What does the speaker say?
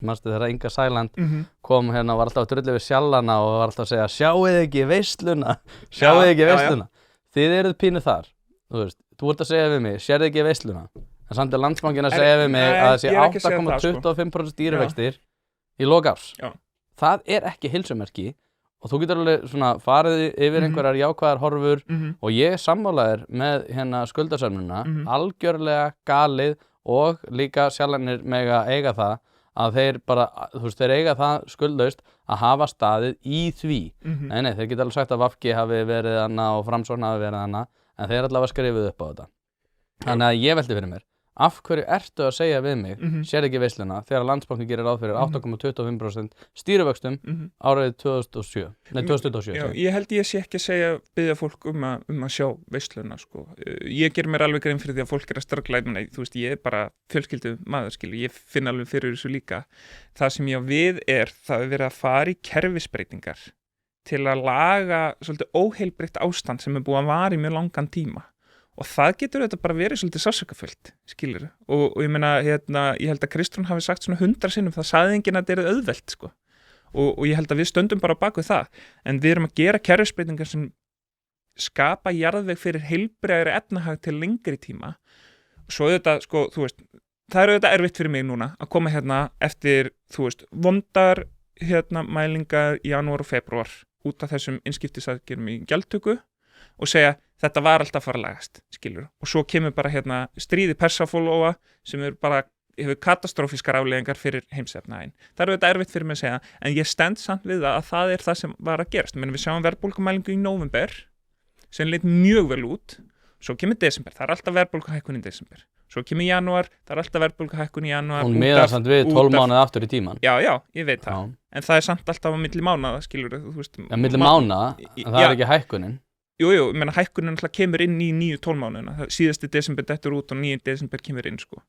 Manstu þegar Inga Sæland kom hérna og var alltaf að drullu við sjallana og var alltaf að segja sjáuð ekki veisluna, þið eruð pínu þar, þú ert að segja við mig, sérðu ekki veisluna, en samt Landsbankinn að segja við mig að það sé 8,25% stýrivextir í lok árs. Það ekki heilsumerki og þú getur alveg svona farið yfir einhverjar jákvæðar horfur og ég sammálaðir með hérna skuldasöfnuna, algjörlega galið og líka sjallanir mega eiga það að þeir bara, þeir eiga það skuldlaust að hafa staðið í því. Nei, þeir geta alveg sagt að VG hafi verið hana og Framsókn hafi verið hana, en þeir allavega skrifuð upp á þetta. Þannig að ég velti fyrir mér, af hverju ertu að segja við mig, sér ekki veisluna, þegar Landsbankinn gerir ráð fyrir 8,25% stýrivöxtum árið 2027. Já, ég held ég sé ekki að biðja fólk um að sjá veisluna, sko. Ég ger mér alveg grein fyrir því að fólk að ströggla, ég bara fjölskyldu maður, skilur, ég finn alveg fyrir þessu líka. Það sem ég á við það verið að fara í kerfisbreytingar til að laga svolítið óheilbrigt ástand sem búið að vara í mjög langan tíma. Og það getur þetta bara verið svolítið sársaukafullt, skilur. Og ég meina, ég held að Kristrún hafi sagt svona 100 sinnum, það sagði enginn að þetta auðvelt, sko. Og ég held að við stöndum bara á bak við það. En við erum að gera kerfisbreytingar sem skapa jarðveg fyrir heilbrigðari efnahag til lengri tíma. Og svo auðvitað, sko, það auðvitað erfitt fyrir mig núna að koma hérna eftir, vondar mælingar í janúar og febrúar út af þessum innskiptisaðgerðum í gjaldtöku og segja þetta var alltaf að fara að lagast, skilur. Og svo kemur bara stríði persafólóa sem bara hefur katastrófiskar afleiðingar fyrir heimsefnaðinn. Það auðvitað erfitt fyrir mig að segja, en ég stend samt við að það það sem var að gerast. Við sjáum verðbólgumælingu í nóvember sem leit mjög vel út. Svo kemur desember, það alltaf verðbólguhækkun í desember. Svo kemur janúar, það alltaf verðbólguhækkun í janúar. Hún miðar samt við 12 mánuði aftur í tíman. Já, ég veit það. En það samt alltaf á milli mánaða, skilur. Ja, milli mánaða, en það ekki hækkunin. Jú, ég meina hækkunin alltaf kemur inn í 9-12 mánuðina. Síðasti desember dettur út og 9. desember kemur inn, sko.